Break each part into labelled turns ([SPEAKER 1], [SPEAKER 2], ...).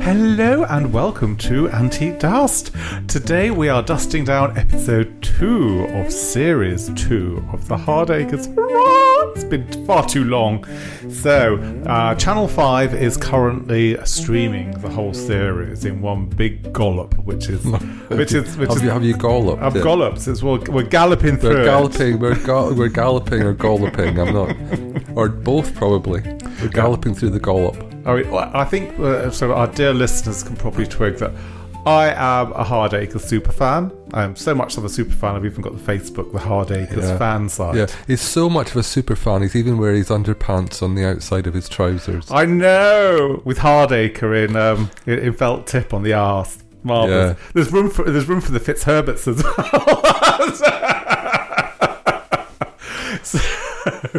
[SPEAKER 1] Hello and welcome to Antique Dust. Today we are dusting down episode 2 of series 2 of the Hardacres. It's been far too long. So, Channel 5 is currently streaming the whole series in one big gollop, which is
[SPEAKER 2] have you golloped?
[SPEAKER 1] I've golloped. We're galloping through.
[SPEAKER 2] We're galloping or golloping. I'm not, or both probably. We're galloping through the gollop.
[SPEAKER 1] I think so. Our dear listeners can probably twig that I am a Hardacre super fan. I am so much of a super fan. I've even got the Facebook, the Hardacres fan site.
[SPEAKER 2] Yeah, he's so much of a super fan. He's even wearing his underpants on the outside of his trousers.
[SPEAKER 1] I know, with Hardacre in felt tip on the arse. Marvellous. Yeah. There's room for the Fitzherberts as well.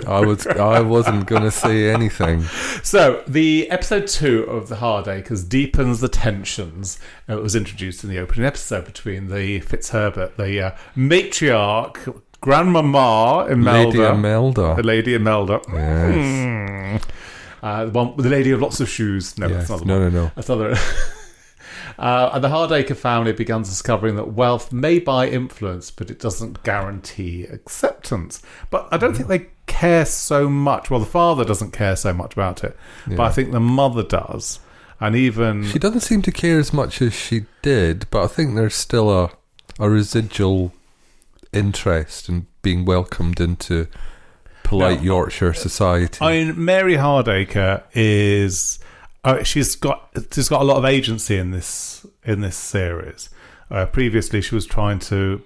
[SPEAKER 2] I wasn't going to say anything.
[SPEAKER 1] So, the episode 2 of the Hardacres deepens the tensions. It was introduced in the opening episode between the Fitzherbert, the matriarch, Grandmama Imelda. The Lady Imelda.
[SPEAKER 2] Yes.
[SPEAKER 1] The one with the lady of lots of shoes. No,
[SPEAKER 2] yes.
[SPEAKER 1] That's not the one.
[SPEAKER 2] No.
[SPEAKER 1] That's not and the Hardacre family began discovering that wealth may buy influence, but it doesn't guarantee acceptance. But I don't think they care so much. Well, the father doesn't care so much about it, but I think the mother does. And even...
[SPEAKER 2] She doesn't seem to care as much as she did, but I think there's still a residual interest in being welcomed into polite Yorkshire society.
[SPEAKER 1] I mean, Mary Hardacre is... she's got a lot of agency in this series. Previously, she was trying to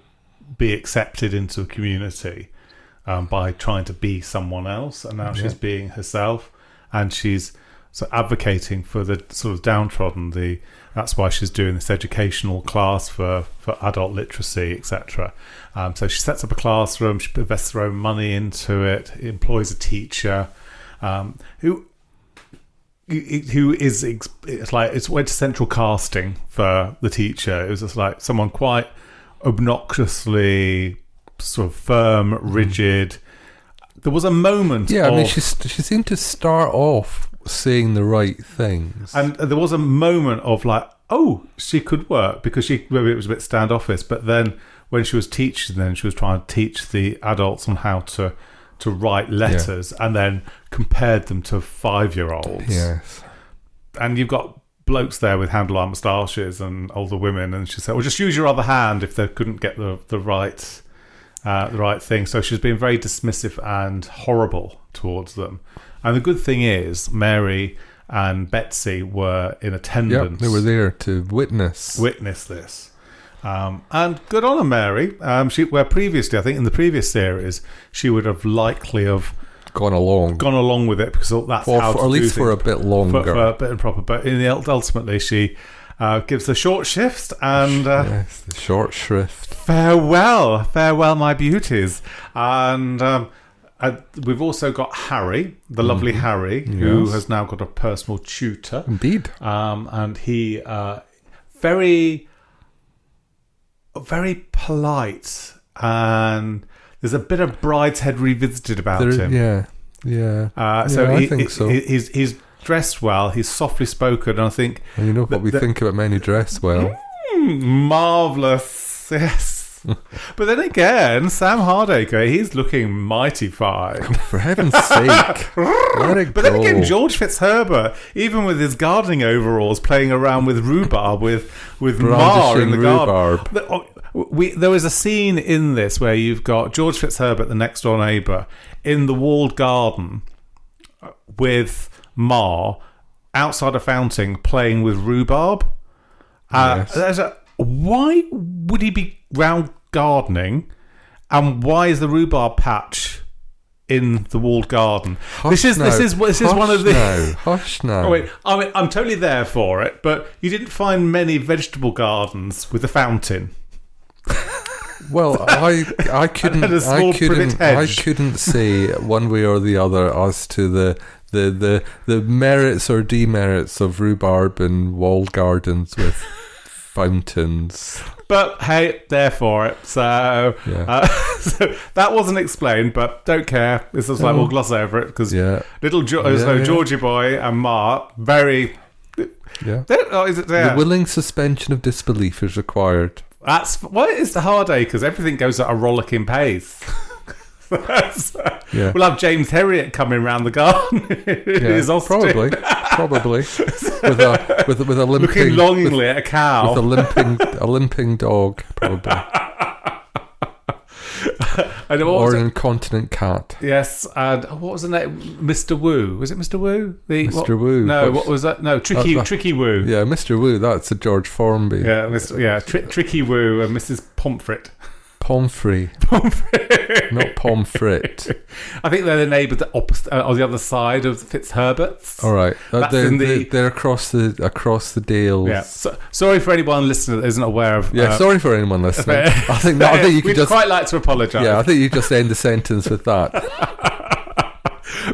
[SPEAKER 1] be accepted into a community by trying to be someone else, and now she's being herself, and she's advocating for the sort of downtrodden. That's why she's doing this educational class for adult literacy, etc. So she sets up a classroom. She invests her own money into it. Employs a teacher who is, it's like, it's went to central casting for the teacher. It was just like someone quite obnoxiously sort of firm, rigid. There was a moment
[SPEAKER 2] I mean, she seemed to start off saying the right things.
[SPEAKER 1] And there was a moment of like, oh, she could work, because maybe it was a bit standoffish, but then when she was teaching, then she was trying to teach the adults on how to write letters, and then compared them to 5-year-olds.
[SPEAKER 2] Yes.
[SPEAKER 1] And you've got blokes there with handlebar moustaches and older women, and she said, well, just use your other hand if they couldn't get the right thing. So she's been very dismissive and horrible towards them. And the good thing is, Mary and Betsy were in attendance.
[SPEAKER 2] Yep, they were there to witness
[SPEAKER 1] this. And good on her, Mary. Where previously, I think in the previous series, she would have likely have
[SPEAKER 2] gone along
[SPEAKER 1] with it, because that's how to
[SPEAKER 2] at least for a bit longer,
[SPEAKER 1] for a bit improper. But ultimately, she gives the short shifts and
[SPEAKER 2] yes, the short shrift.
[SPEAKER 1] Farewell, my beauties. And we've also got Harry, the lovely Harry, who has now got a personal tutor.
[SPEAKER 2] Indeed,
[SPEAKER 1] and he very polite, and there's a bit of Brideshead Revisited about him.
[SPEAKER 2] I think so.
[SPEAKER 1] He's dressed well. He's softly spoken. And I think,
[SPEAKER 2] and you know what we think about men who dress well.
[SPEAKER 1] Marvellous, yes. But then again, Sam Hardacre, he's looking mighty fine.
[SPEAKER 2] For heaven's sake, let it go.
[SPEAKER 1] But then again, George Fitzherbert, even with his gardening overalls, playing around with rhubarb with Ma in the garden. There was a scene in this where you've got George Fitzherbert, the next door neighbour, in the walled garden with Ma outside a fountain playing with rhubarb.
[SPEAKER 2] Yes.
[SPEAKER 1] Why would he be round gardening, and why is the rhubarb patch in the walled garden? This is one of the
[SPEAKER 2] hush now.
[SPEAKER 1] Oh, wait, I'm totally there for it, but you didn't find many vegetable gardens with a fountain.
[SPEAKER 2] Well, I couldn't say one way or the other as to the merits or demerits of rhubarb and walled gardens with fountains.
[SPEAKER 1] But hey, there for it. So, so that wasn't explained, but don't care. This is like we'll gloss over it because little Georgie boy and Ma, very
[SPEAKER 2] Yeah.
[SPEAKER 1] Is it there?
[SPEAKER 2] The willing suspension of disbelief is required.
[SPEAKER 1] That's what it is the Hardacres. Everything goes at a rollicking pace. We'll have James Herriot coming round the garden.
[SPEAKER 2] Probably with a limping,
[SPEAKER 1] looking longingly at a cow
[SPEAKER 2] with a limping dog, probably. Or an incontinent cat.
[SPEAKER 1] Yes, and what was the name? Mr. Wu. Was it Mr. Wu?
[SPEAKER 2] Mr. Wu.
[SPEAKER 1] No, what was that? No, Tricky Wu.
[SPEAKER 2] Yeah, Mr. Wu. That's a George Formby.
[SPEAKER 1] Yeah, Tricky Wu and Mrs. Pomfret.
[SPEAKER 2] Pomfrey. Not Pomfret.
[SPEAKER 1] I think they're the neighbours on the other side of Fitzherbert's.
[SPEAKER 2] All right, they're across the Dales.
[SPEAKER 1] Yeah. Sorry for anyone listening that isn't aware of.
[SPEAKER 2] Sorry for anyone listening. I think you could
[SPEAKER 1] just quite like to apologise.
[SPEAKER 2] Yeah, I think you just end the sentence with that.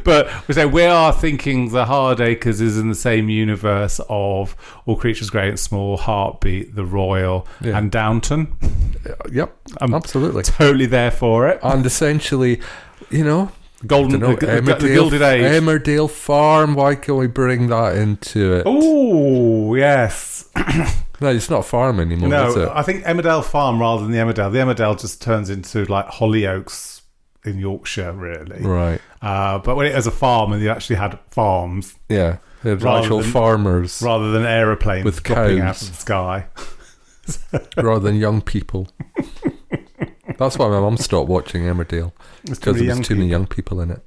[SPEAKER 1] But we are thinking the Hardacres is in the same universe of All Creatures Great and Small, Heartbeat, The Royal, and Downton.
[SPEAKER 2] Yep, absolutely.
[SPEAKER 1] Totally there for it.
[SPEAKER 2] And essentially, the
[SPEAKER 1] Gilded Age.
[SPEAKER 2] Emmerdale Farm, why can't we bring that into it?
[SPEAKER 1] Oh, yes.
[SPEAKER 2] No, it's not a farm anymore, is it?
[SPEAKER 1] I think Emmerdale Farm rather than the Emmerdale. The Emmerdale just turns into like Hollyoaks in Yorkshire, really.
[SPEAKER 2] Right.
[SPEAKER 1] But when it was a farm and you actually had farms.
[SPEAKER 2] Yeah, actual farmers.
[SPEAKER 1] Rather than aeroplanes
[SPEAKER 2] with
[SPEAKER 1] dropping
[SPEAKER 2] cows
[SPEAKER 1] out of the sky.
[SPEAKER 2] Rather than young people. That's why my mum stopped watching Emmerdale. Because there was too many young people in it.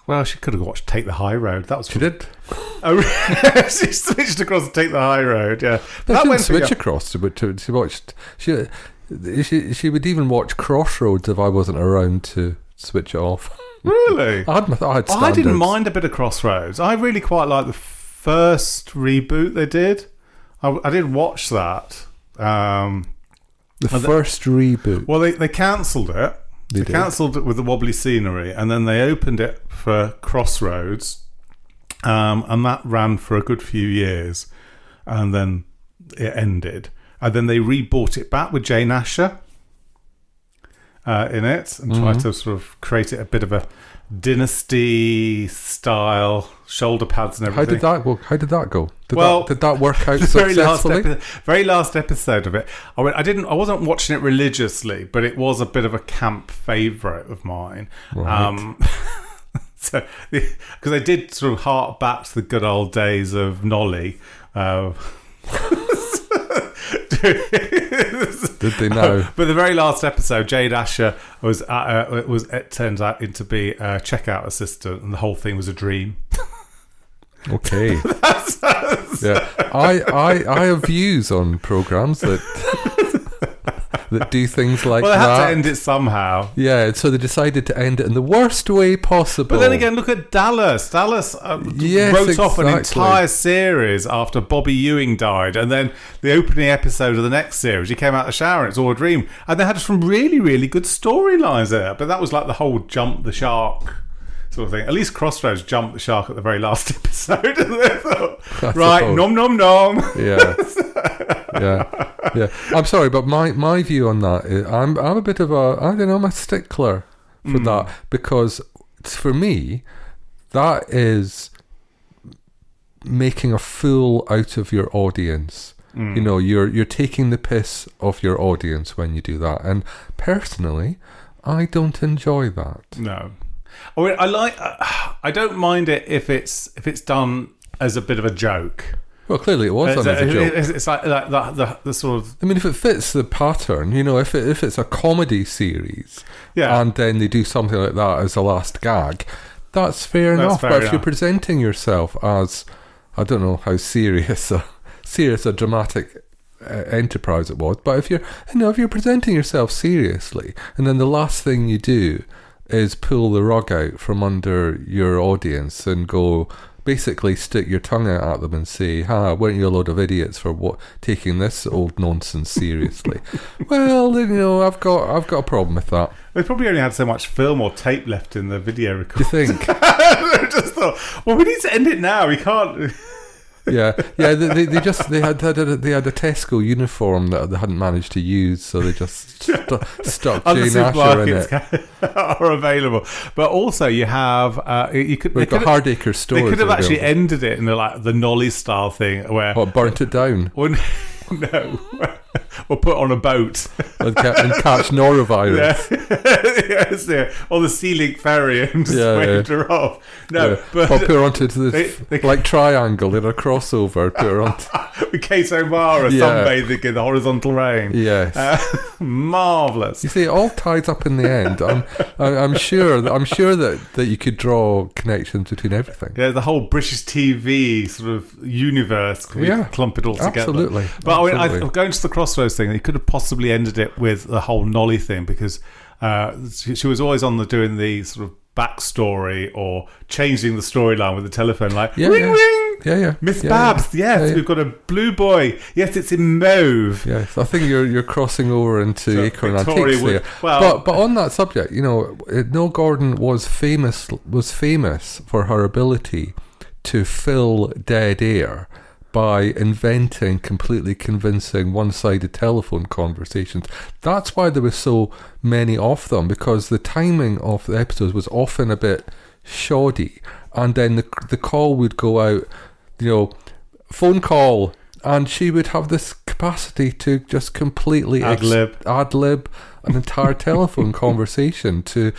[SPEAKER 1] Well, she could have watched Take the High Road.
[SPEAKER 2] She did.
[SPEAKER 1] She switched across to Take the High Road, yeah.
[SPEAKER 2] But she didn't switch across to she watched... She would even watch Crossroads if I wasn't around to switch it off.
[SPEAKER 1] Really?
[SPEAKER 2] I had standards.
[SPEAKER 1] I didn't mind a bit of Crossroads. I really quite liked the first reboot they did. I did watch that.
[SPEAKER 2] The first reboot?
[SPEAKER 1] Well, they cancelled it. They cancelled it with the wobbly scenery, and then they opened it for Crossroads, and that ran for a good few years, and then it ended. And then they rebought it back with Jane Asher in it and tried to sort of create it a bit of a dynasty style, shoulder pads and everything.
[SPEAKER 2] How did that go? Did that work out successfully?
[SPEAKER 1] Very last episode of it. I wasn't watching it religiously, but it was a bit of a camp favourite of mine. Right. So because they did sort of hark back to the good old days of Nolly.
[SPEAKER 2] Did they know?
[SPEAKER 1] But the very last episode, Jade Asher it turned out to be a checkout assistant, and the whole thing was a dream.
[SPEAKER 2] Okay. Yeah, I have views on programs that do things like that.
[SPEAKER 1] Well, they had to end it somehow.
[SPEAKER 2] Yeah, so they decided to end it in the worst way possible.
[SPEAKER 1] But then again, look at Dallas. Dallas wrote off an entire series after Bobby Ewing died, and then the opening episode of the next series, he came out of the shower and it's all a dream. And they had some really, really good storylines there. But that was like the whole jump the shark sort of thing. At least Crossroads jumped the shark at the very last episode. And they thought, right, nom nom nom.
[SPEAKER 2] Yeah. Yeah. I'm sorry, but my view on that is I'm a bit of I'm a stickler for that, because for me that is making a fool out of your audience. You're taking the piss off your audience when you do that, and personally I don't enjoy that.
[SPEAKER 1] No. I don't mind it if it's done as a bit of a joke.
[SPEAKER 2] Well, clearly it was done as a joke.
[SPEAKER 1] It's like the sort of...
[SPEAKER 2] I mean, if it fits the pattern, if it's a comedy series, and then they do something like that as a last gag, that's fair enough. But if you're presenting yourself as, I don't know how serious a dramatic enterprise it was, but if you're presenting yourself seriously, and then the last thing you do is pull the rug out from under your audience and go... basically stick your tongue out at them and say, weren't you a load of idiots for taking this old nonsense seriously? Well, I've got a problem with that.
[SPEAKER 1] They probably only had so much film or tape left in the video record.
[SPEAKER 2] Do you think?
[SPEAKER 1] I just thought, well, we need to end it now. We can't...
[SPEAKER 2] Yeah. They had a Tesco uniform that they hadn't managed to use, so they just stuck Jane Asher in it.
[SPEAKER 1] Are available, but also you have
[SPEAKER 2] we've got Hardacre stores.
[SPEAKER 1] They could have actually ended it in the Nolly style thing where
[SPEAKER 2] burnt it down.
[SPEAKER 1] No. Or put on a boat
[SPEAKER 2] and catch norovirus.
[SPEAKER 1] Yes, yeah. Or the Sea Link ferry and just waved her off. No, but
[SPEAKER 2] or put her onto this like triangle in a crossover. Put her onto
[SPEAKER 1] with Kate O'Mara sunbathing in the horizontal rain.
[SPEAKER 2] Yes,
[SPEAKER 1] marvelous.
[SPEAKER 2] You see, it all ties up in the end. I'm sure that you could draw connections between everything.
[SPEAKER 1] Yeah, the whole British TV sort of universe. Clump it all together.
[SPEAKER 2] Absolutely.
[SPEAKER 1] But I'm going to the Crossroads thing. He could have possibly ended it with the whole Nolly thing because she was always doing the sort of backstory or changing the storyline with the telephone, like ring ring, Miss Babs, we've got a blue boy. Yes, it's in mauve.
[SPEAKER 2] Yes, I think you're crossing over into Acorn
[SPEAKER 1] Victoria
[SPEAKER 2] Antiques there. But on that subject, Noel Gordon was famous for her ability to fill dead air by inventing completely convincing one-sided telephone conversations. That's why there were so many of them, because the timing of the episodes was often a bit shoddy, and then the call would go out, phone call, and she would have this capacity to just completely ad-lib an entire telephone conversation to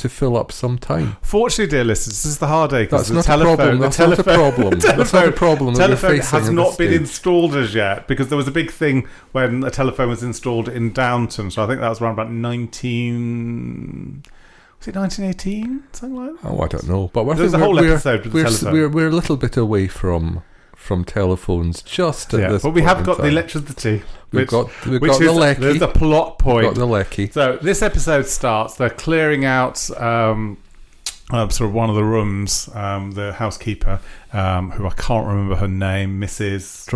[SPEAKER 2] fill up some time.
[SPEAKER 1] Fortunately, dear listeners, this is the Hardacres.
[SPEAKER 2] That's not a problem. That's not a problem. That's not a problem.
[SPEAKER 1] Telephone has not been installed as yet, because there was a big thing when a telephone was installed in Downton. So I think that was around about 1918? Something like that?
[SPEAKER 2] Oh, I don't know. But
[SPEAKER 1] there's a whole episode with the telephone.
[SPEAKER 2] We're a little bit away from telephones just at this
[SPEAKER 1] but we have got the electricity.
[SPEAKER 2] We've got the lecky.
[SPEAKER 1] There's a plot point.
[SPEAKER 2] We've got the lecky.
[SPEAKER 1] So this episode starts. They're clearing out sort of one of the rooms. The housekeeper, who I can't remember her name, Mrs.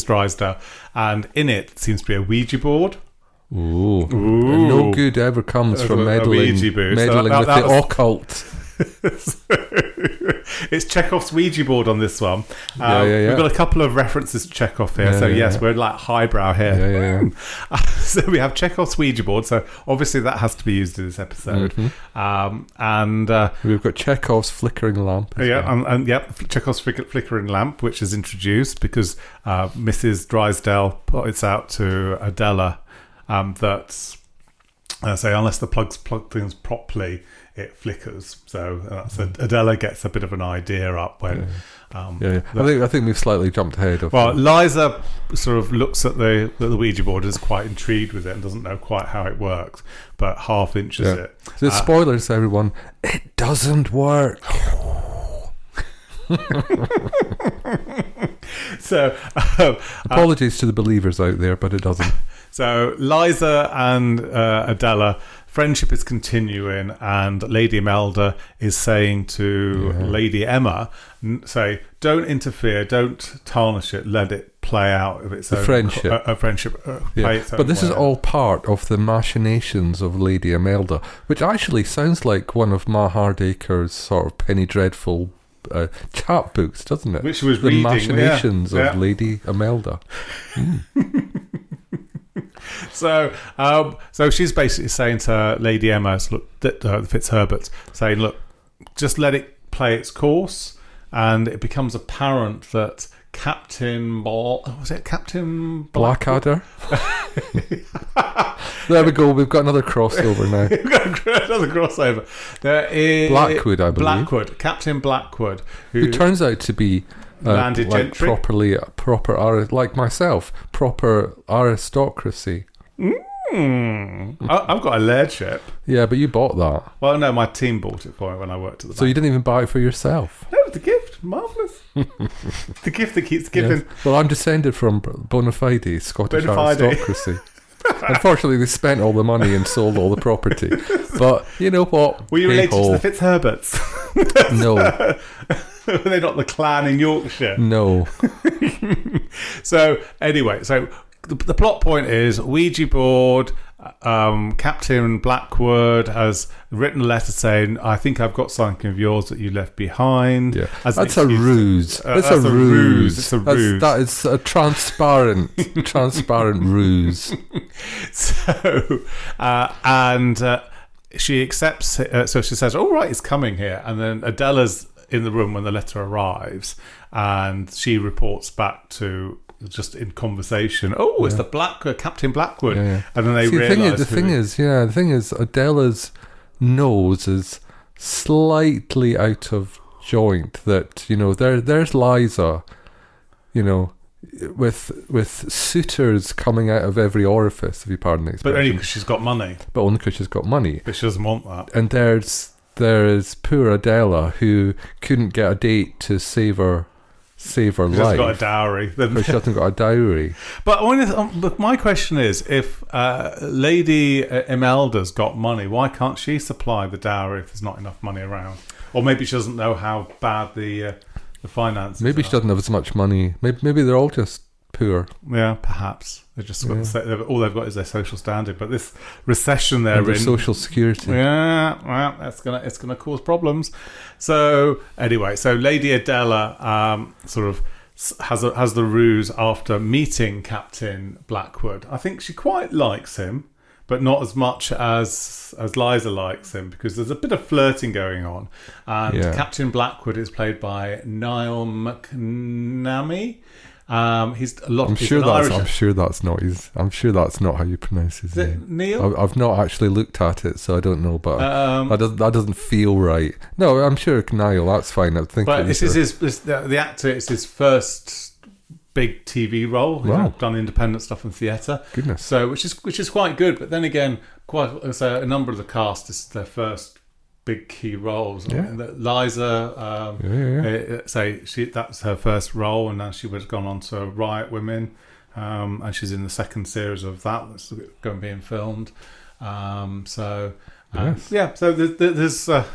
[SPEAKER 1] Drysdale, and in it seems to be a Ouija board.
[SPEAKER 2] Ooh. No good ever comes from meddling with the occult.
[SPEAKER 1] It's Chekhov's Ouija board on this one. We've got a couple of references to Chekhov here. We're like highbrow here. So we have Chekhov's Ouija board. So obviously that has to be used in this episode. And
[SPEAKER 2] we've got Chekhov's flickering lamp.
[SPEAKER 1] Chekhov's flickering lamp, which is introduced because Mrs. Drysdale points out to Adela that unless the plug things properly, it flickers. So Adela gets a bit of an idea up when.
[SPEAKER 2] I think we've slightly jumped ahead of.
[SPEAKER 1] Well, Liza sort of looks at the Ouija board, is quite intrigued with it, and doesn't know quite how it works, but half inches it.
[SPEAKER 2] So spoilers, everyone. It doesn't work.
[SPEAKER 1] So
[SPEAKER 2] apologies to the believers out there, but it doesn't.
[SPEAKER 1] So Liza and Adela, friendship is continuing, and Lady Imelda is saying to Lady Emma, don't interfere, don't tarnish it, let it play out of its own
[SPEAKER 2] friendship.
[SPEAKER 1] But
[SPEAKER 2] this is all part of the machinations of Lady Imelda, which actually sounds like one of Ma Hardacre's sort of penny dreadful chapbooks, doesn't it?
[SPEAKER 1] Which she was
[SPEAKER 2] the
[SPEAKER 1] reading.
[SPEAKER 2] Machinations of Lady Imelda.
[SPEAKER 1] So she's basically saying to Lady Emma, Fitzherbert, saying, look, just let it play its course, and it becomes apparent that Captain
[SPEAKER 2] Blackadder? There we go. We've got another crossover now.
[SPEAKER 1] We've got another crossover. There is
[SPEAKER 2] Blackwood, I believe.
[SPEAKER 1] Captain Blackwood,
[SPEAKER 2] who turns out to be
[SPEAKER 1] landed gentry,
[SPEAKER 2] proper like myself, proper aristocracy.
[SPEAKER 1] I've got a lairdship.
[SPEAKER 2] Yeah, but you bought that.
[SPEAKER 1] Well, no, my team bought it for me when I worked at the bank.
[SPEAKER 2] So you didn't even buy it for yourself?
[SPEAKER 1] No, it's a gift. Marvellous. The gift that keeps giving.
[SPEAKER 2] Yes. Well, I'm descended from bona fide Scottish aristocracy. Unfortunately, they spent all the money and sold all the property. But you know what?
[SPEAKER 1] Were you related to the Fitzherberts?
[SPEAKER 2] No.
[SPEAKER 1] Were they not the clan in Yorkshire?
[SPEAKER 2] No.
[SPEAKER 1] So, anyway, the plot point is Ouija board, Captain Blackwood has written a letter saying, I think I've got something of yours that you left behind.
[SPEAKER 2] Yeah. That's a ruse. That's a ruse.
[SPEAKER 1] It's a ruse.
[SPEAKER 2] That is a transparent ruse.
[SPEAKER 1] So, she accepts it. So she says, all right, it's coming here. And then Adela's in the room when the letter arrives, and she reports back to, just in conversation, it's the Captain Blackwood.
[SPEAKER 2] Yeah.
[SPEAKER 1] And then they realise
[SPEAKER 2] the thing is Adela's nose is slightly out of joint. That, there's Liza, with suitors coming out of every orifice, if you pardon the expression.
[SPEAKER 1] But only because she's got money.
[SPEAKER 2] But
[SPEAKER 1] she doesn't want that.
[SPEAKER 2] And there's poor Adela, who couldn't get a date to save her life. She hasn't
[SPEAKER 1] got a dowry.
[SPEAKER 2] Because she hasn't got a dowry.
[SPEAKER 1] But look, my question is, if Lady Imelda's got money, why can't she supply the dowry if there's not enough money around? Or maybe she doesn't know how bad the finances
[SPEAKER 2] Maybe she doesn't have as much money. Maybe they're all just poor.
[SPEAKER 1] Yeah, perhaps. They just all they've got is their social standing. But this recession they're in,
[SPEAKER 2] social security.
[SPEAKER 1] Yeah, well, it's gonna cause problems. So anyway, Lady Adela sort of has the ruse after meeting Captain Blackwood. I think she quite likes him, but not as much as Liza likes him, because there's a bit of flirting going on. And Captain Blackwood is played by Niall McNamee. I'm sure that's not how you pronounce his name. Neil?
[SPEAKER 2] I've not actually looked at it, so I don't know, but that doesn't feel right. No, I'm sure Niall. That's fine. I think.
[SPEAKER 1] But the actor. It's his first big TV role.
[SPEAKER 2] Wow.
[SPEAKER 1] He's done independent stuff in theatre.
[SPEAKER 2] Goodness.
[SPEAKER 1] So which is quite good. But then again, a number of the cast, is their first big key roles.
[SPEAKER 2] Yeah.
[SPEAKER 1] Liza, that's her first role, and now she was gone on to Riot Women, and she's in the second series of that that's going to be filmed. So there's a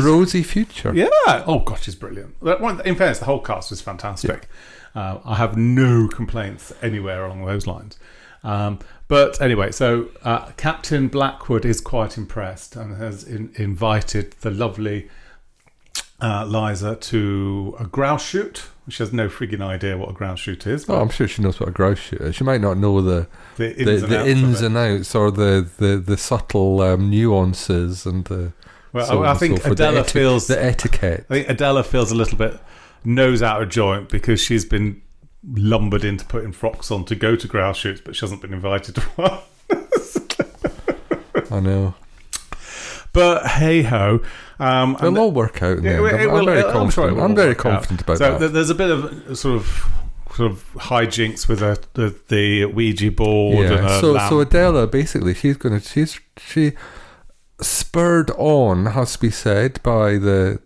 [SPEAKER 2] rosy future.
[SPEAKER 1] Yeah. Oh gosh, she's brilliant. In fairness, the whole cast is fantastic. Yeah. I have no complaints anywhere along those lines. But anyway, so Captain Blackwood is quite impressed and has invited the lovely Liza to a grouse shoot. She has no frigging idea what a grouse shoot is.
[SPEAKER 2] I'm sure she knows what a grouse shoot is. She might not know the ins and outs or the subtle nuances and the.
[SPEAKER 1] Well, I think Adela feels
[SPEAKER 2] the etiquette.
[SPEAKER 1] I think Adela feels a little bit nose out of joint because she's been lumbered into putting frocks on to go to grouse shoots, but she hasn't been invited to one.
[SPEAKER 2] I know.
[SPEAKER 1] But hey ho,
[SPEAKER 2] it'll all work out. I'm very confident. I'm very confident about that.
[SPEAKER 1] So there's a bit of sort of hijinks with the Ouija board.
[SPEAKER 2] Yeah.
[SPEAKER 1] And
[SPEAKER 2] so Adela basically she spurred on, has to be said, by the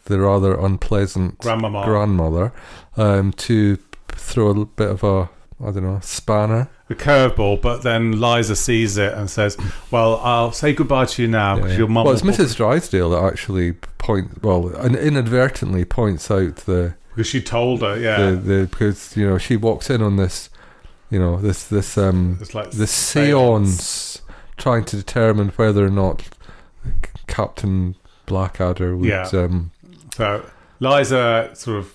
[SPEAKER 2] rather unpleasant grandmother, to throw a bit of a spanner.
[SPEAKER 1] The curveball, but then Liza sees it and says, well, I'll say goodbye to you now because your mum...
[SPEAKER 2] Well, it's Mrs. Drysdale that actually inadvertently points out the...
[SPEAKER 1] Because she told her,
[SPEAKER 2] because, she walks in on this, this seance trying to determine whether or not Captain Blackadder would... Yeah.
[SPEAKER 1] So Liza sort of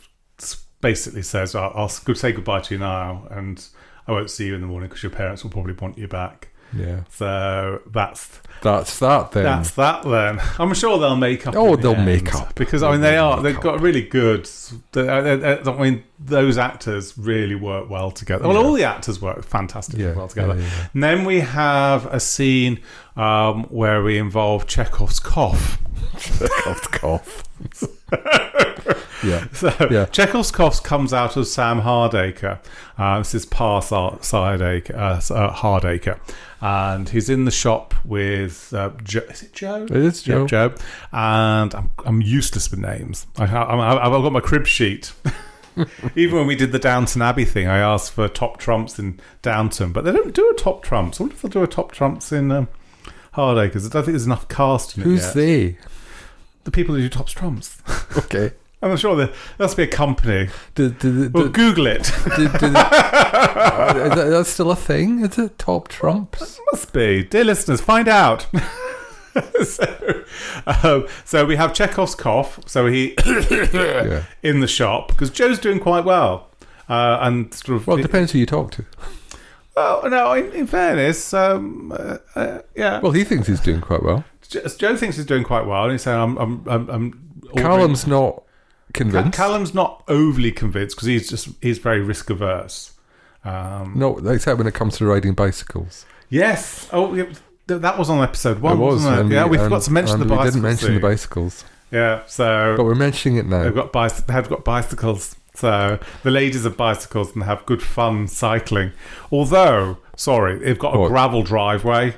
[SPEAKER 1] basically says, I'll say goodbye to you now and I won't see you in the morning because your parents will probably want you back.
[SPEAKER 2] Yeah.
[SPEAKER 1] So that's
[SPEAKER 2] that then.
[SPEAKER 1] That's that then. I'm sure they'll make up.
[SPEAKER 2] They'll make up.
[SPEAKER 1] Because they've got really good... those actors really work well together. Well, all the actors work fantastically well together. Yeah. And then we have a scene where we involve Chekhov's cough.
[SPEAKER 2] Chekhov's cough.
[SPEAKER 1] Chekhov's cough comes out of Sam Hardacre. This is past Hardacre, and he's in the shop with Joe. Is it Joe?
[SPEAKER 2] It is Joe.
[SPEAKER 1] Yeah, Joe. And I'm useless with names. I've got my crib sheet. Even when we did the Downton Abbey thing, I asked for top trumps in Downton, but they don't do a top trumps. I wonder if they'll do a top trumps in Hardacres. I don't think there's enough cast in it.
[SPEAKER 2] Who's they?
[SPEAKER 1] The people who do tops trumps.
[SPEAKER 2] Okay.
[SPEAKER 1] I'm sure there must be a company. We'll Google it.
[SPEAKER 2] That's still a thing? Is it top trumps?
[SPEAKER 1] Must be. Dear listeners, find out. So we have Chekhov's cough. So he in the shop because Joe's doing quite well. And sort of.
[SPEAKER 2] Well, it depends who you talk to.
[SPEAKER 1] Well, no. In fairness, yeah.
[SPEAKER 2] Well, he thinks he's doing quite well.
[SPEAKER 1] Joe thinks he's doing quite well, and he's saying, "I'm."
[SPEAKER 2] Callum's not convinced.
[SPEAKER 1] Callum's not overly convinced because he's very risk averse.
[SPEAKER 2] No, except when it comes to riding bicycles.
[SPEAKER 1] Yes. Oh, that was on episode 1, wasn't it? Yeah, we forgot to mention the bicycles.
[SPEAKER 2] We didn't mention the bicycles.
[SPEAKER 1] Yeah, so
[SPEAKER 2] but we're mentioning it now.
[SPEAKER 1] They have got bicycles. So the ladies have bicycles and have good fun cycling. Although, they've got a gravel driveway.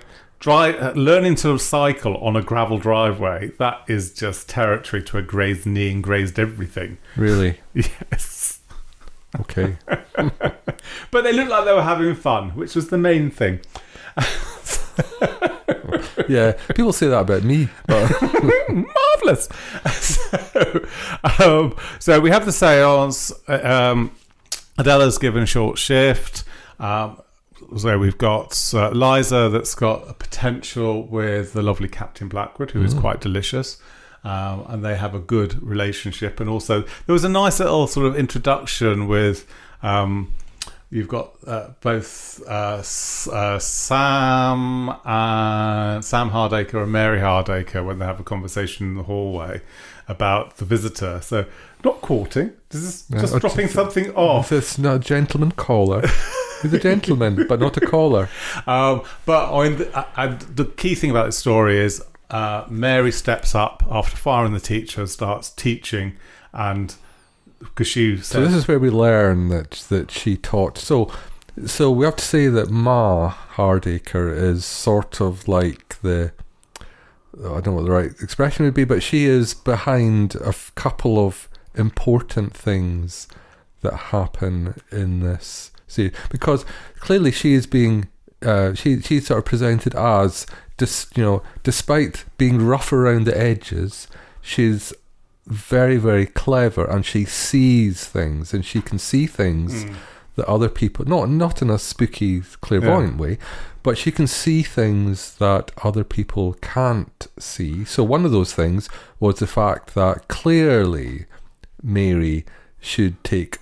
[SPEAKER 1] Learning to cycle on a gravel driveway, that is just territory to a grazed knee and grazed everything.
[SPEAKER 2] Really?
[SPEAKER 1] Yes.
[SPEAKER 2] Okay.
[SPEAKER 1] But they looked like they were having fun, which was the main thing.
[SPEAKER 2] Yeah, people say that about me, but
[SPEAKER 1] marvellous. So we have the seance. Adela's given short shift. So we've got Liza that's got a potential with the lovely Captain Blackwood, who is quite delicious. And they have a good relationship. And also there was a nice little sort of introduction with you've got both Sam Hardacre and Mary Hardacre when they have a conversation in the hallway about the visitor. So not courting, this is just dropping something off.
[SPEAKER 2] It's not a gentleman caller. He's a gentleman, but not a caller.
[SPEAKER 1] But the key thing about this story is Mary steps up after firing the teacher, starts teaching, and because she says,
[SPEAKER 2] so this is where we learn that she taught. So we have to say that Ma Hardacre is sort of like I don't know what the right expression would be, but she is behind a couple of important things that happen in this series, because clearly she is being she's sort of presented as despite being rough around the edges, she's very, very clever, and she sees things, and she can see things that other people, not in a spooky, clairvoyant way, but she can see things that other people can't see. So one of those things was the fact that clearly Mary should take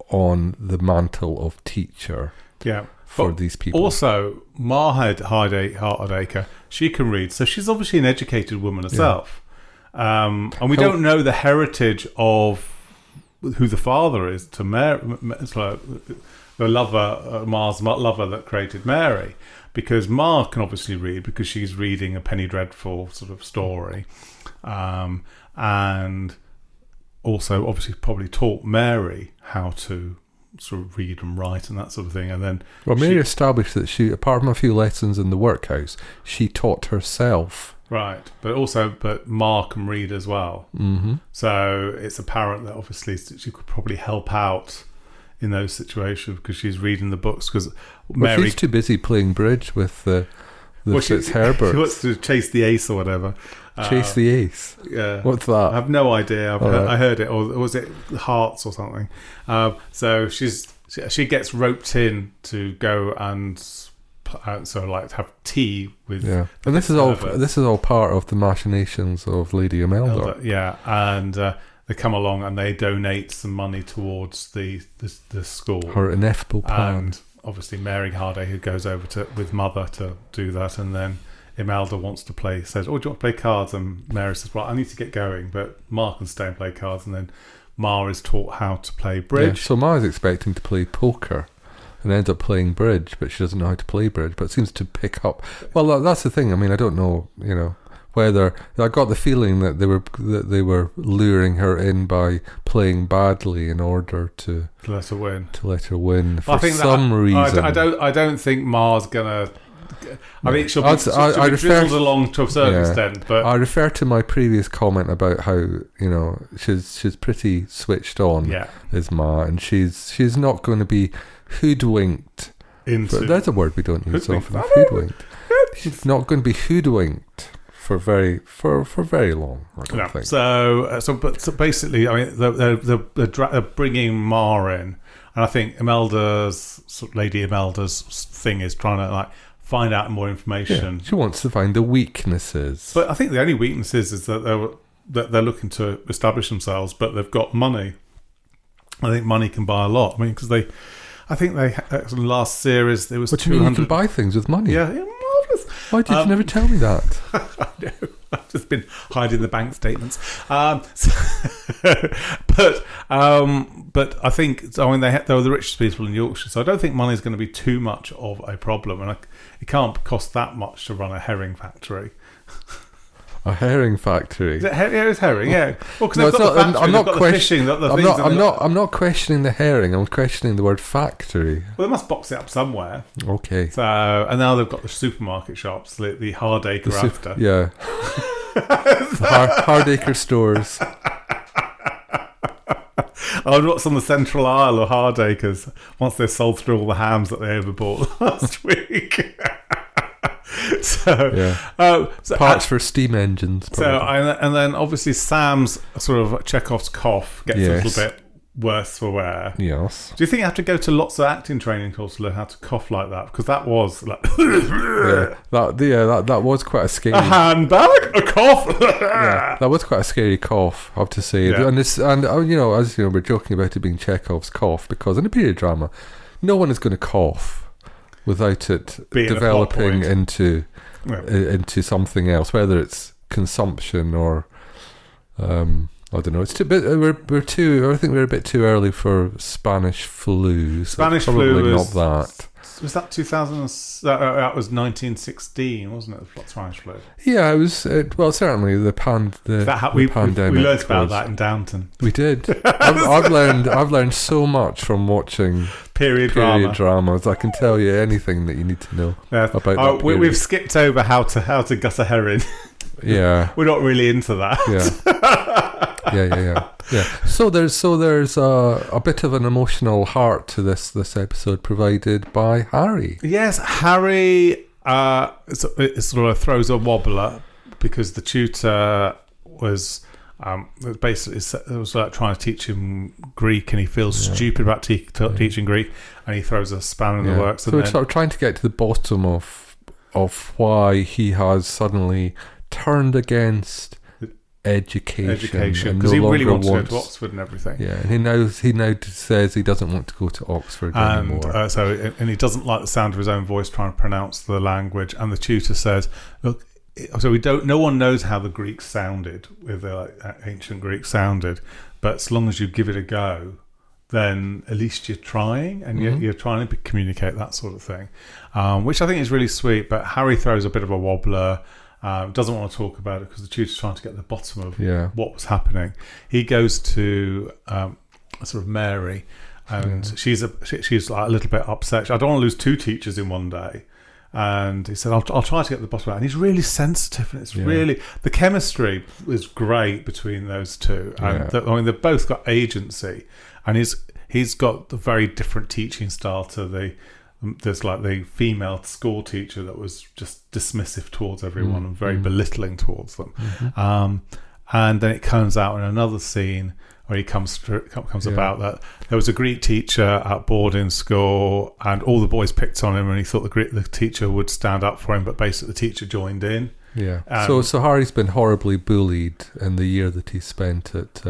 [SPEAKER 2] on the mantle of teacher for these people. Also,
[SPEAKER 1] Ma Hardacre, she can read, so she's obviously an educated woman herself. And we don't know the heritage of who the father is to Mary, the lover, Ma's lover that created Mary, because Ma can obviously read because she's reading a Penny Dreadful sort of story, and also obviously probably taught Mary how to sort of read and write and that sort of thing. And then
[SPEAKER 2] Mary established that she, apart from a few lessons in the workhouse, she taught herself.
[SPEAKER 1] Right, but Ma can read as well. Mm-hmm. So it's apparent that obviously she could probably help out in those situations because she's reading the books. Because Mary,
[SPEAKER 2] she's too busy playing bridge with the Fitzherberts.
[SPEAKER 1] She wants to chase the ace or whatever.
[SPEAKER 2] Chase the ace.
[SPEAKER 1] Yeah,
[SPEAKER 2] what's that?
[SPEAKER 1] I have no idea. I heard it, or was it Hearts or something? So she gets roped in to go and. Have tea with
[SPEAKER 2] and this is all part of the machinations of Lady Imelda.
[SPEAKER 1] And they come along and they donate some money towards the school,
[SPEAKER 2] her ineffable plan.
[SPEAKER 1] And obviously Mary Hardacre goes over with Mother to do that, and then Imelda wants to play, says, "Oh, do you want to play cards?" And Mary says, "Well, I need to get going," but Ma can stay and play cards, and then Ma is taught how to play bridge.
[SPEAKER 2] So Ma is expecting to play poker and ends up playing bridge, but she doesn't know how to play bridge, but seems to pick up. Well, that's the thing. I mean, I don't know, whether I got the feeling that they were luring her in by playing badly in order to let her win for some reason.
[SPEAKER 1] I don't think Ma's gonna. I mean, she'll be drizzled along to a certain extent, but
[SPEAKER 2] I refer to my previous comment about how she's pretty switched on, is Ma, and she's not going to be hoodwinked. But that's a word we don't use often. Hoodwinked. She's not going to be hoodwinked for very long. I don't think.
[SPEAKER 1] So basically, I mean, they're bringing Ma in, and I think Lady Imelda's thing is trying to like find out more information.
[SPEAKER 2] Yeah, she wants to find the weaknesses.
[SPEAKER 1] But I think the only weakness is that they're looking to establish themselves, but they've got money. I think money can buy a lot. I mean, because in the last series there was.
[SPEAKER 2] What do you mean you can buy things with money?
[SPEAKER 1] Yeah, marvelous.
[SPEAKER 2] Why did you never tell me that?
[SPEAKER 1] I know. I've just been hiding the bank statements. But I think they were the richest people in Yorkshire, so I don't think money is going to be too much of a problem, and it can't cost that much to run a herring factory.
[SPEAKER 2] A herring factory.
[SPEAKER 1] It's herring, yeah. Well, because I'm
[SPEAKER 2] not questioning the herring. I'm questioning the word factory.
[SPEAKER 1] Well, they must box it up somewhere.
[SPEAKER 2] Okay.
[SPEAKER 1] So, and now they've got the supermarket shops, the Hardacre after.
[SPEAKER 2] Yeah. Hardacre stores.
[SPEAKER 1] What's on the central aisle of Hardacres once they've sold through all the hams that they overbought last week.
[SPEAKER 2] Parts for steam engines.
[SPEAKER 1] Probably. And then obviously Sam's sort of Chekhov's cough gets a little bit worse for wear.
[SPEAKER 2] Yes.
[SPEAKER 1] Do you think you have to go to lots of acting training courses to learn how to cough like that? Because that was like
[SPEAKER 2] that was quite a scary.
[SPEAKER 1] A handbag, a cough.
[SPEAKER 2] Yeah, that was quite a scary cough, I have to say. Yeah. And as we're joking about it being Chekhov's cough, because in a period drama, no one is going to cough without it developing into something else, whether it's consumption or I don't know. It's too bit. I think we're a bit too early for Spanish flu. So
[SPEAKER 1] Spanish flu
[SPEAKER 2] was not that.
[SPEAKER 1] Was that 2000? That was 1916, wasn't it? The Spanish flu.
[SPEAKER 2] Yeah, it was. Certainly the pandemic.
[SPEAKER 1] We learned about that in Downton.
[SPEAKER 2] We did. I've learned so much from watching period dramas. I can tell you anything that you need to know about that.
[SPEAKER 1] We've skipped over how to gut a herring.
[SPEAKER 2] Yeah,
[SPEAKER 1] we're not really into that.
[SPEAKER 2] Yeah. So there's a bit of an emotional heart to this episode provided by Harry.
[SPEAKER 1] Yes, Harry. It sort of throws a wobbler because the tutor was basically it was like trying to teach him Greek, and he feels stupid about teaching Greek, and he throws a spanner in the works.
[SPEAKER 2] So we're sort of trying to get to the bottom of why he has suddenly turned against education
[SPEAKER 1] because he really wants to go to Oxford and everything.
[SPEAKER 2] Yeah, and he now says he doesn't want to go to Oxford anymore.
[SPEAKER 1] And he doesn't like the sound of his own voice trying to pronounce the language. And the tutor says, "Look, so no one knows how the Greeks sounded, with the ancient Greeks sounded, but as long as you give it a go, then at least you're trying, and you're trying to communicate that sort of thing," which I think is really sweet. But Harry throws a bit of a wobbler. Doesn't want to talk about it because the tutor's trying to get to the bottom of what was happening. He goes to sort of Mary, and she's like a little bit upset. I don't want to lose two teachers in one day. And he said, I'll try to get to the bottom of it. And he's really sensitive, and it's really, the chemistry was great between those two. And they've both got agency, and he's got a very different teaching style to there's like the female school teacher that was just dismissive towards everyone and very belittling towards them. And then it comes out in another scene where he comes about that there was a Greek teacher at boarding school, and all the boys picked on him, and he thought the teacher would stand up for him, but basically the teacher joined in.
[SPEAKER 2] Yeah. So Harry's been horribly bullied in the year that he spent at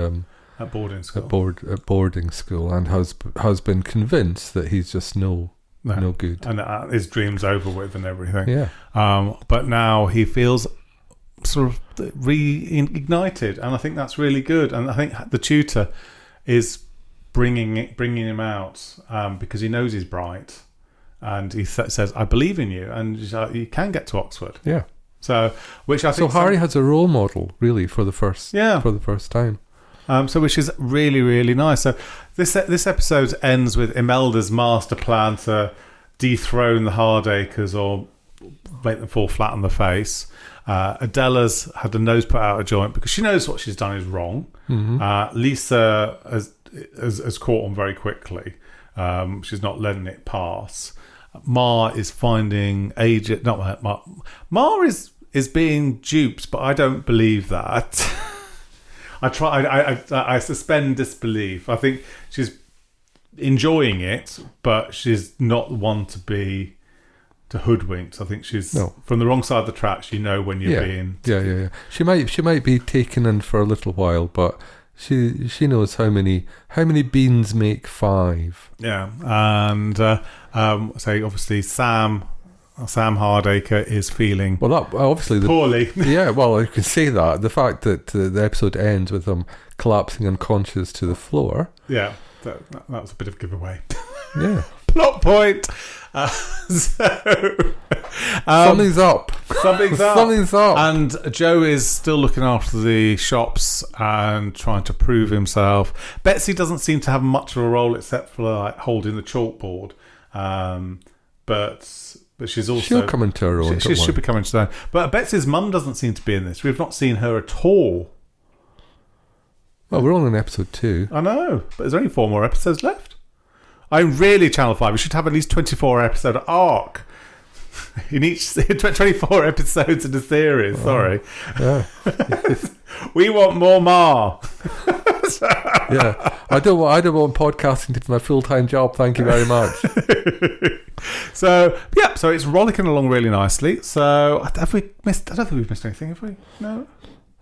[SPEAKER 1] boarding school.
[SPEAKER 2] At boarding school, and has been convinced that he's just no good,
[SPEAKER 1] and his dream's over with and everything.
[SPEAKER 2] Yeah.
[SPEAKER 1] But now he feels sort of reignited, and I think that's really good. And I think the tutor is bringing him out because he knows he's bright, and he says, "I believe in you, and you can get to Oxford."
[SPEAKER 2] Yeah.
[SPEAKER 1] So, which I think
[SPEAKER 2] Harry has a role model really for the first time.
[SPEAKER 1] Which is really, really nice. So this episode ends with Imelda's master plan to dethrone the Hardacres or make them fall flat on the face. Adela's had the nose put out of joint because she knows what she's done is wrong. Lisa has caught on very quickly. She's not letting it pass. Ma is finding Ma is is being duped, but I don't believe that. I suspend disbelief. I think she's enjoying it, but she's not one to hoodwinked. I think she's from the wrong side of the tracks. You know when you're being.
[SPEAKER 2] Yeah. She might be taken in for a little while, but she knows how many beans make 5.
[SPEAKER 1] Yeah, and so obviously Sam Hardacre is feeling poorly.
[SPEAKER 2] Yeah, well, I can say that the fact that the episode ends with him collapsing unconscious to the floor.
[SPEAKER 1] Yeah, that was a bit of a giveaway.
[SPEAKER 2] Yeah.
[SPEAKER 1] Plot point.
[SPEAKER 2] Something's up.
[SPEAKER 1] Something's up.
[SPEAKER 2] Something's up.
[SPEAKER 1] And Joe is still looking after the shops and trying to prove himself. Betsy doesn't seem to have much of a role except for like holding the chalkboard. But she's also...
[SPEAKER 2] She'll come into her own.
[SPEAKER 1] She should be coming to her own. But Betsy's mum doesn't seem to be in this. We've not seen her at all.
[SPEAKER 2] Well, we're only in episode 2.
[SPEAKER 1] I know, but there's only 4 more episodes left. I'm really Channel 5. We should have at least 24 episode arc in each 24 episodes in the series. Sorry.
[SPEAKER 2] Yeah.
[SPEAKER 1] We want more Ma.
[SPEAKER 2] Yeah. I don't want podcasting to be my full-time job. Thank you very much.
[SPEAKER 1] So it's rollicking along really nicely. So I don't think we've missed anything, have we? No.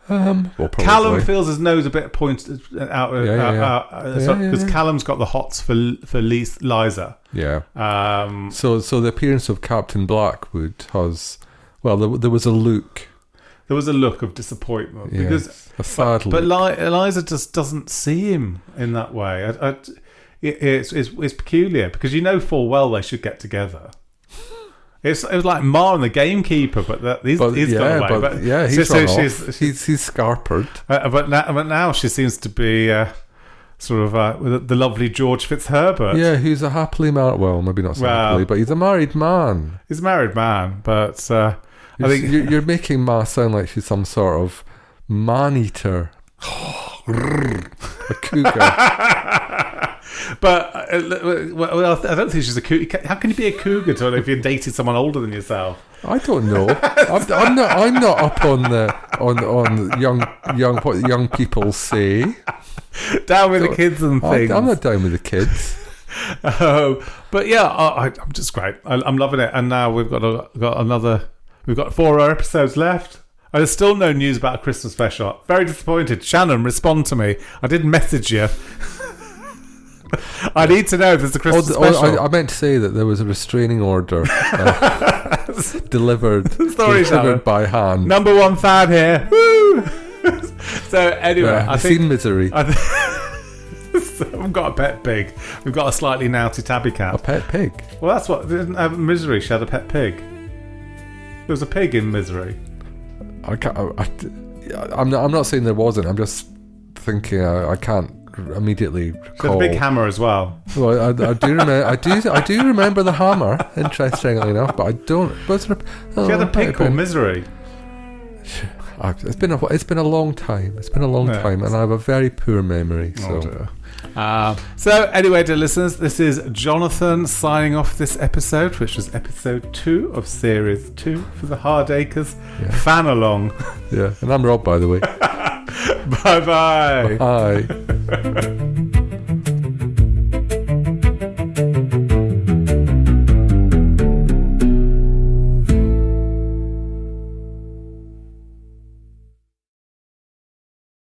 [SPEAKER 2] Well,
[SPEAKER 1] Callum feels his nose a bit pointed out because Callum's got the hots for Liza.
[SPEAKER 2] Yeah. So the appearance of Captain Blackwood has, there was a look.
[SPEAKER 1] There was a look of disappointment
[SPEAKER 2] because a sad
[SPEAKER 1] look.
[SPEAKER 2] But
[SPEAKER 1] Eliza just doesn't see him in that way. It's peculiar because you know full well they should get together. It was like Ma and the gamekeeper, but he's gone away.
[SPEAKER 2] He's run off. He's scarpered.
[SPEAKER 1] But now she seems to be with the lovely George Fitzherbert.
[SPEAKER 2] Yeah, who's a happily married. Well, maybe not so happily, but he's a married man.
[SPEAKER 1] He's a married man, but I think
[SPEAKER 2] you're making Ma sound like she's some sort of man-eater, a cougar.
[SPEAKER 1] But I don't think she's a cougar. How can you be a cougar if you're dating someone older than yourself?
[SPEAKER 2] I don't know. I'm not up on young people say.
[SPEAKER 1] Down with the kids and things.
[SPEAKER 2] I'm not down with the kids.
[SPEAKER 1] But yeah, I'm just great. I'm loving it. And now we've got 4 episodes left. And there's still no news about a Christmas special. Very disappointed. Shannon, respond to me. I did message you. I need to know if there's a Christmas special.
[SPEAKER 2] I meant to say that there was a restraining order delivered by hand.
[SPEAKER 1] Number 1 fan here. Woo! So anyway,
[SPEAKER 2] I've seen misery.
[SPEAKER 1] I've got a pet pig. We've got a slightly naughty tabby cat.
[SPEAKER 2] A pet pig?
[SPEAKER 1] Well, that's what... Didn't have Misery. She had a pet pig. There was a pig in Misery.
[SPEAKER 2] I'm not saying there wasn't. I'm just thinking I can't immediately recall.
[SPEAKER 1] She had a big hammer as well.
[SPEAKER 2] Well, I do remember. I do remember the hammer. Interestingly enough, but I don't. Was there?
[SPEAKER 1] She had a pig called Misery.
[SPEAKER 2] It's been a long time. It's been a long time, and I have a very poor memory. So.
[SPEAKER 1] So anyway, dear listeners, this is Jonathan signing off this episode, which was episode 2 of series 2 for the Hardacres fan along.
[SPEAKER 2] Yeah, and I'm Rob, by the way.
[SPEAKER 1] Bye-bye.
[SPEAKER 2] Bye.